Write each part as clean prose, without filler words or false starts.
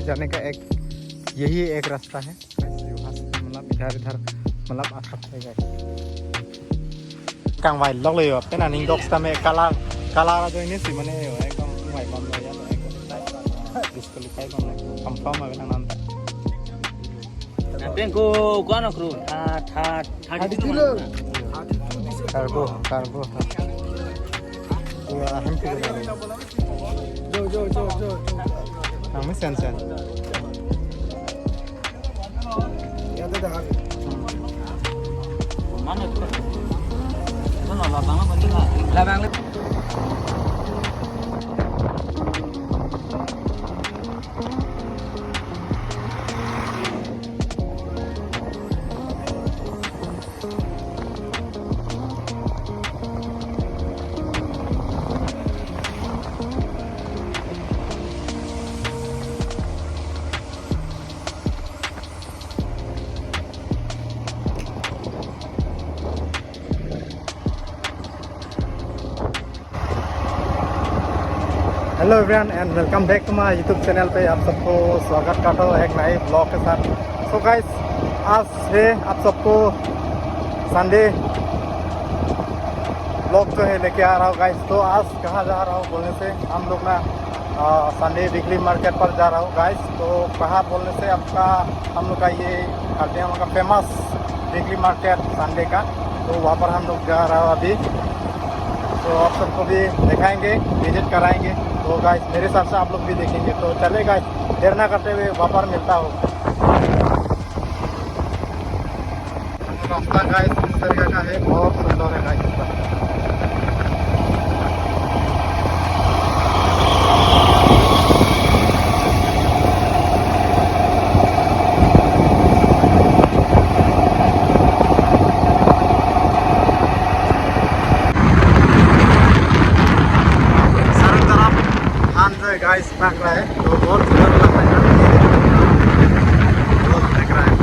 जाने का यही एक रास्ता है। वहाँ से मतलब इधर मतलब आ सकते हैं। càng vài lóc lì cái là ninh đốc stame kala rồi ini sih mana ya एकदम vài con rồi ya disqualify con này confirm mà cái thằng nan Bên cô có nó kru tha đi chứ cargo hem phi jo nang sen ya da mana itu nó là bằng nó vẫn là bằng lên. Hello everyone and welcome back to my YouTube channel पे आप सबको स्वागत करता हूँ एक नए blog के साथ। सो गाइस आज है आप सबको संडे ब्लॉग जो है लेके आ रहा हूँ गाइस। तो आज कहाँ जा रहा हूँ बोलने से हम लोग ना संडे वीकली मार्केट पर जा रहा हूँ गाइस। तो कहाँ बोलने से आपका हम लोग का ये खाद्य का फेमस वीकली मार्केट संडे का, तो वहाँ पर हम लोग जा रहा हूँ अभी। तो आप सबको भी दिखाएंगे, विजिट कराएंगे। तो गाइस मेरे साथ से आप लोग भी देखेंगे। तो चले गाइस देर ना करते हुए वहाँ पर मिलता हो। रास्ता गाइस इस तरीके का है, बहुत सुंदर है गाइस। गाइस भाग रहा है तो बहुत सुंदर लग रहा है, बहुत देख रहा है।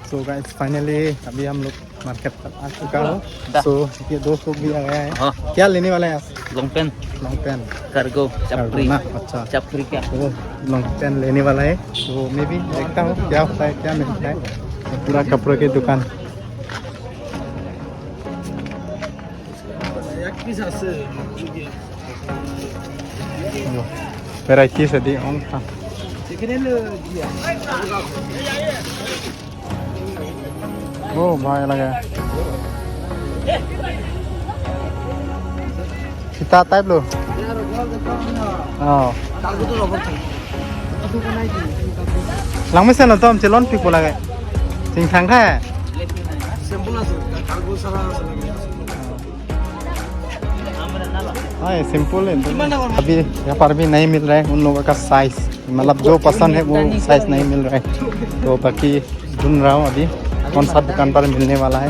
तो गाइस फाइनली अभी हम लोग मार्केट पर आ चुका हूँ। तो ये दोस्त लोग भी आ गया है। क्या लेने वाले हैं आप? लॉन्ग पेन कार्गो चपरी ना अच्छा चपरी क्या तो लॉन्ग पेन लेने वाला है। तो मैं भी देखता हूँ क्या होता है, क्या मिलता है। पूरा कपड़ों की दुकान वैरायटी से दी ऑन था। ओ भाई लगा kita type lo oh lang mesin lo tom celon pi pola gai sing thang kha हाँ सिंपल है। अभी यहाँ पर भी नहीं मिल रहा है उन लोगों का साइज, मतलब जो पसंद है वो साइज नहीं मिल रहा है। तो बाकी ढूंढ रहा हूँ अभी कौन सा दुकान पर मिलने वाला है।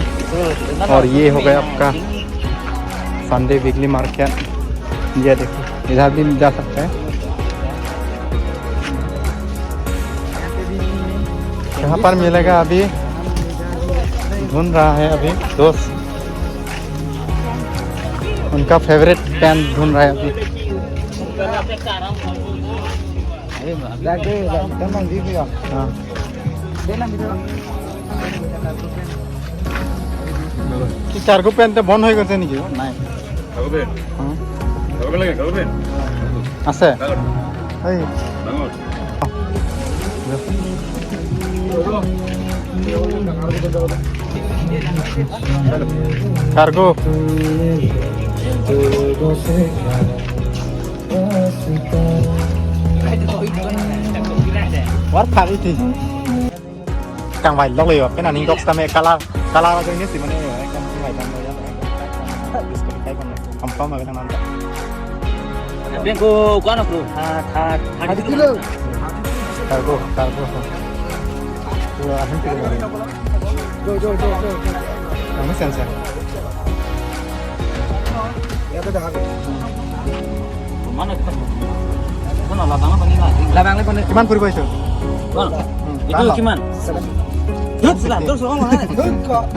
और ये हो गया आपका संडे वीकली मार्केट। ये देखो इधर भी जा सकते हैं। कहाँ पर मिलेगा अभी ढूंढ रहा है अभी दोस्त, उनका फेवरेट पेन ढूंढ रहा है अभी। हाँ कार्गो पेन तो बंद हो गए निकी ना আছে cargo What part it is? Càng vài lóc liều cái nào ninh đốc stame kala rồi ini sih mana ya kan vài con rồi ya. Disqualify con này confirm mà cái thằng nan Bên cô có nó kru tha đi chứ cargo aham tu lagi. Jo. Kamu sensor. Ya tu dah habis. Mana kita? Mana labang apa ni lah? Labang ni pun Cuman puri itu. Mana? Itu Kalau. kiman? Terus lah, terus orang mana?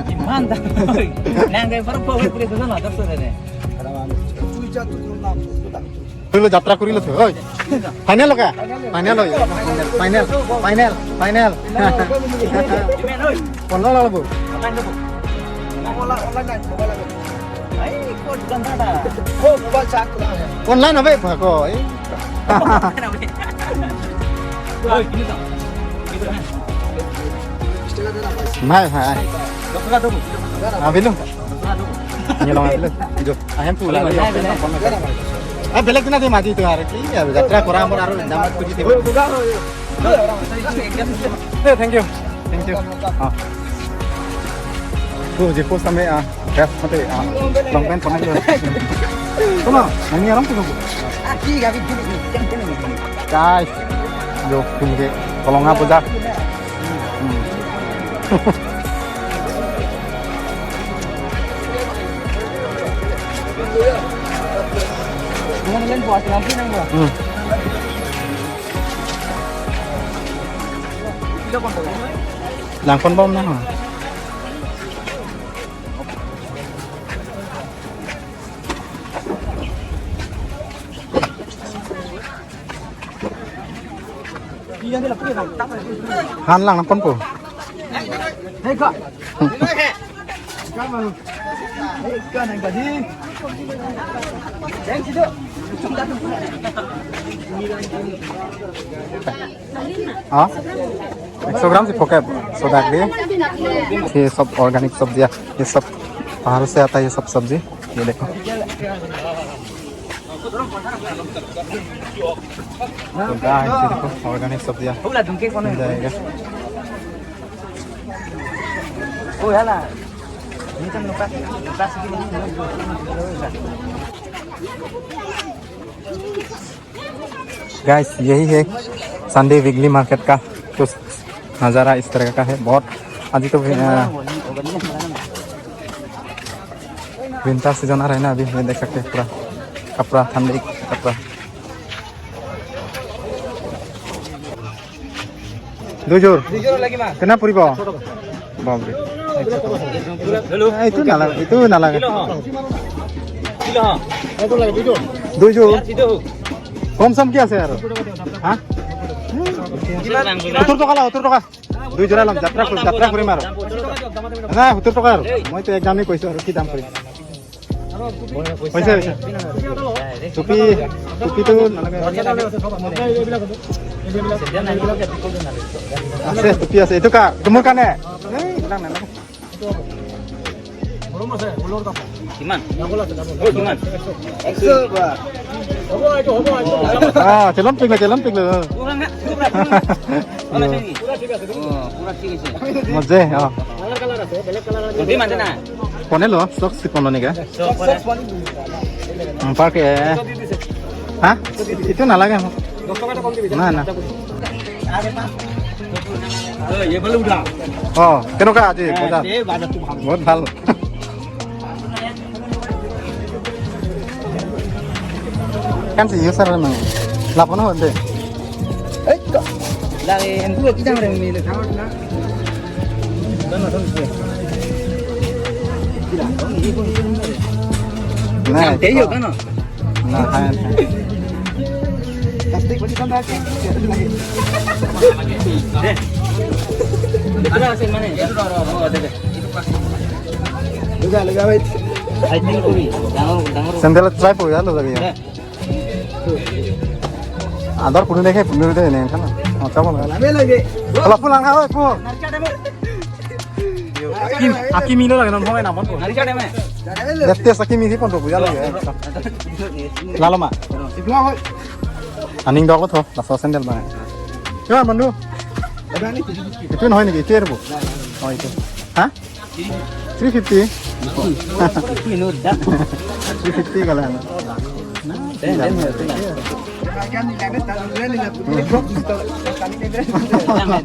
Kiman dah. Nanggai perempuan puri tu sana, terus ada. Cuy jatuh tu nam tu tak. Dulu jatra kuri lo tu. Oi. Final lo ka? Final lo. Final. Kiman, oi. Pondok lo bu. Makan tu. Mobile online. Ay, kau jangan ada. Oh, mobile chat tu lah. Online apa? Bako. Oi, ini tak. Itu kan. Istilah dia apa? Hai. Dokter tu. Abilu. Dokter tu. Nyelong abilu. Jo. Aham tu lagi. Benar. Ah, belak na di mati tu hari ki. Ya, jatra kora amor aru damat kuji tiba. Thank you. Ah. Tu je post sampai gas mate long pen pernah je. Tuma, nani aram tu tu. Aki gabi gini. Guys, jo tumge kolonga puja. Ngomongin puas nanti nang gua. Lang kon bom na. Dia ni lah pergi bang. Tak apa. Han lang kon po. Hei kak. Kamu. Hei kak nang tadi. Yang situ. हाँ 100 ग्राम से फोके सोदा के लिए ये सब organic सब्जियाँ ये सब बाहर से आता है ये सब सब्जी ये देखो तो गाइस ये देखो ऑर्गेनिक सब्जियाँ Pula dungke kono. मिल जाएगा Oh ya lah. Ini kan lupa segini. Guys यही है संडे वीकली मार्केट का कुछ नज़ारा इस तरह का है बहुत अभी तो विंटर सीजन आ रहा है ना अभी ये देख सकते हैं पूरा कपड़ा ठंडी कपड़ा दुजोर lagi mah. kena puri bawa bawa itu nalar Kilo ha. Itu lagi tujuh. दुजोर Situ. कम सम क्या से यार हाँ उतर तो का 2 जोड़ा लम যাত্রা করে মারো না উतर তো কার মই তো একদমই কইছো আর কি দাম করি পয়সা টুপি তো নালাগে আছে টুপি আছে এটো কা তোমার কানে না Kiman. Oh, kiman. celon pik le Kurang enggak? Kurang sini. Oh, kurang sini sih. মজে Lebih mana nah? কোনে লো স্টক সিপন নিকা So, পার্কে হ্যাঁ itu নালাগে মোক না oh, ya belum dah. অ কেনেকুৱা আজি বজাৰ Banyak tuh. বহুত ভাল kan sih user memang lapor no deh Hei kak. Lagi yang dua kita ada milih. nah Teh yuk kan? nah kan Plastik masih kan lagi. Ada hasil mana? Oh, ada deh. Juga lagi awet. I think kuri. Dangar. sendal try po ya lo lagi ya adar punya deh punya deh nih kan oh coba lah Lame lagi. kalau pulang kau pu aki milo lagi non homai namun pu Hari kada me? dete saki misi pun tuh punya lagi lalu mak Iklan hoi. aning dog tuh langsung sendal mana coba mandu Ada ni. itu নহয় নেকি itu bu oh itu hah 350 Minut dah. 350 kalau Dan. Kan ni lang ta lu ni la ni drop tu kan ni ni.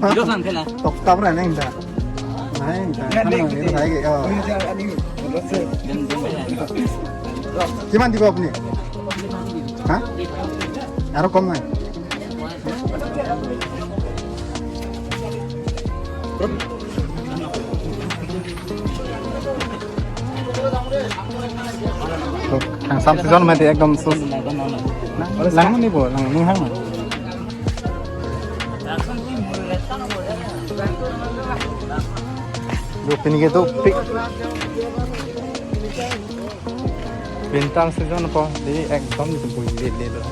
Duduk kan kena. Tok tap ra neng ta. Nai ta. Kan ni Ini sai ke. Ni dia ni. Kiman দিব আপনি? হ্যাঁ? আরো কম নাই? Sam season mati ekdom sus. Lang ni bo, lang ni hang. Do pini ke do pick. Bintang season apa? Jadi ekdom disebut lele loh.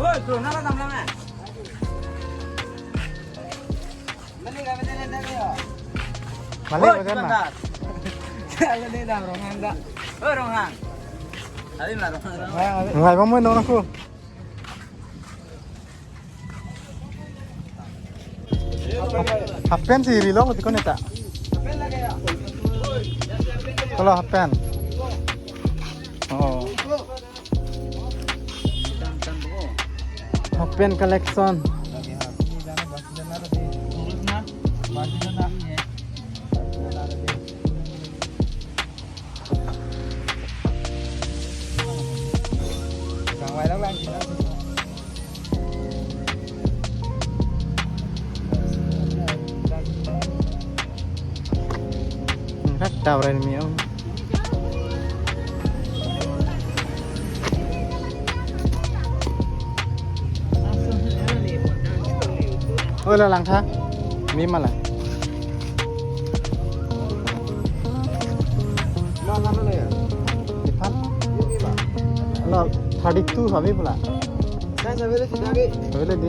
Oi, tu nak dalam lama. Malik macam mana? Saya ni dah rongan dah. Oh rongan. Ada mana rongan? Ngai kamu dong aku. Half pen sih rilo aku tikon eta. Kalau half pen. Oh. Half pen collection. Ngoài lắm anh. Rất tàu rồi miếng. Ôi là làng tha. Mi mà là. Mana mana ya? Depan. Lo 32 হবে বলা। Saya sampai sini lagi. Boleh di.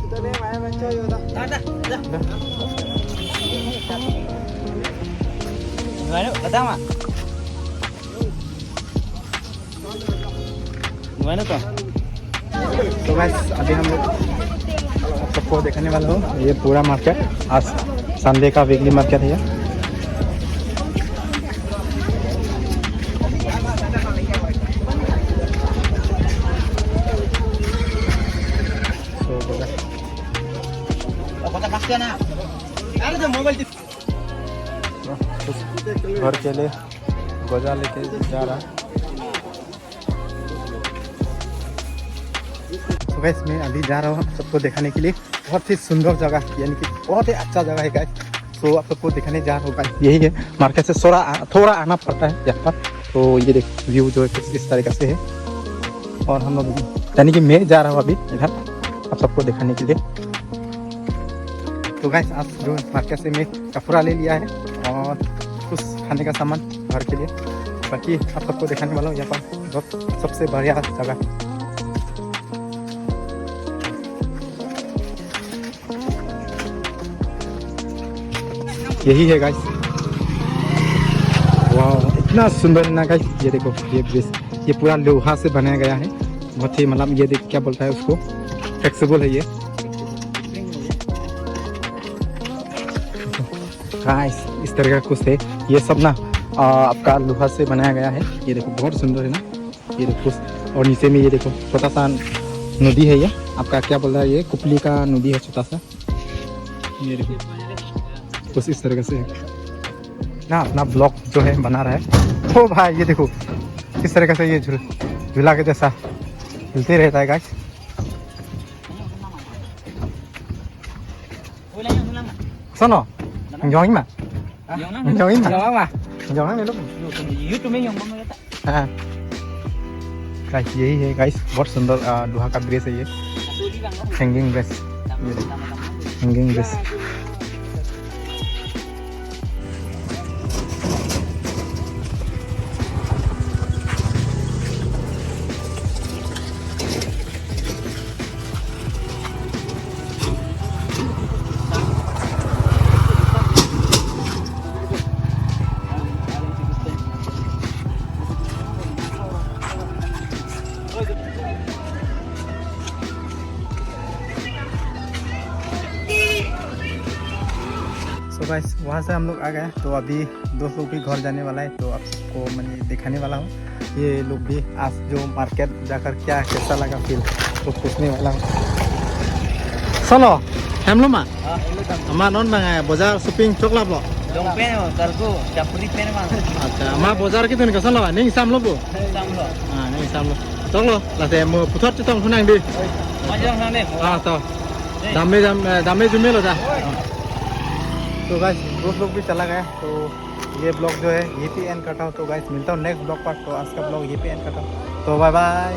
Kita ni main macam yo dah. Dah. Gimana? Datang mak? Gimana tuh? तो guys अभी हम लोग सबको देखने वाला हूँ ये पूरा मार्केट आज संडे का वीकली मार्केट है Kota Bastian ah. Ada tu mobil tu. घर के लिए गोजा लेके जा रहा है तो गाइस मैं अभी जा रहा हूँ सबको दिखाने के लिए बहुत ही सुंदर जगह यानी कि बहुत ही अच्छा जगह है गाइस तो आप सबको दिखाने जा रहा हूँ गाइस यही है मार्केट से थोड़ा आना पड़ता है यहाँ पर तो ये देख व्यू जो है कुछ इस तरीके से है और हम लोग यानी कि मैं जा रहा हूँ अभी इधर आप सबको दिखाने के लिए तो गाइस आज जो मार्केट से मैं कपड़ा ले लिया है और कुछ खाने का सामान घर के लिए बाकी आप सबको दिखाने वाला हूँ यहाँ पर बहुत सबसे बढ़िया जगह यही है गाइस वाह इतना सुंदर है ना गाइस ये देखो ये ब्रिज ये पूरा लोहा से बनाया गया है बहुत ही मतलब ये देख क्या बोलता है उसको फ्लेक्सिबल है ये गाइस इस तरह का कुछ है ये सब ना आपका लोहा से बनाया गया है ये देखो बहुत सुंदर है ना ये देखो और नीचे में ये देखो छोटा सा नदी है ये आपका क्या बोल रहा है ये कुपली का नदी है छोटा सा ये देखो कुछ इस तरह से ना अपना ब्लॉक जो है बना रहा है ओ भाई ये देखो किस तरह से ये झूला के जैसा हिलते रहता है गाइस सुनो Nhói mà. Nhói mà. Nhói में लोग. YouTube में nhói में रहता. हाँ. गाइस यही है गाइस बहुत सुंदर लोहा का ब्रिज है ये. Hanging bridge. Hanging bridge. तो गाइस वहाँ से हम लोग आ गए, तो अभी दोस्त लोग भी घर जाने वाला है, तो आपको मैं दिखाने वाला हूँ। ये लोग भी आज जो मार्केट जाकर क्या कैसा लगा फील तो पूछने वाला हूँ। चलो हम लोग हमारा नॉन मंगाया बाजार शॉपिंग चोकला block. Dompet mo, kargo, japri pen mang. अच्छा हमारा बाजार कितने का चलो नहीं शाम लोग Samlo. हाँ नहीं शाम लोग चलो लाते मु पुथर चितंग सुनांग दी Majang sana. हाँ तो दामे जुमे लो था। तो गाइस दोस्त लोग भी चला गया, तो ये ब्लॉग जो है यहीं पे एंड करता हूँ। तो गाइस मिलता हूँ नेक्स्ट ब्लॉग पर। तो आज का ब्लॉग यहीं पे एंड करता हूँ, तो बाय बाय।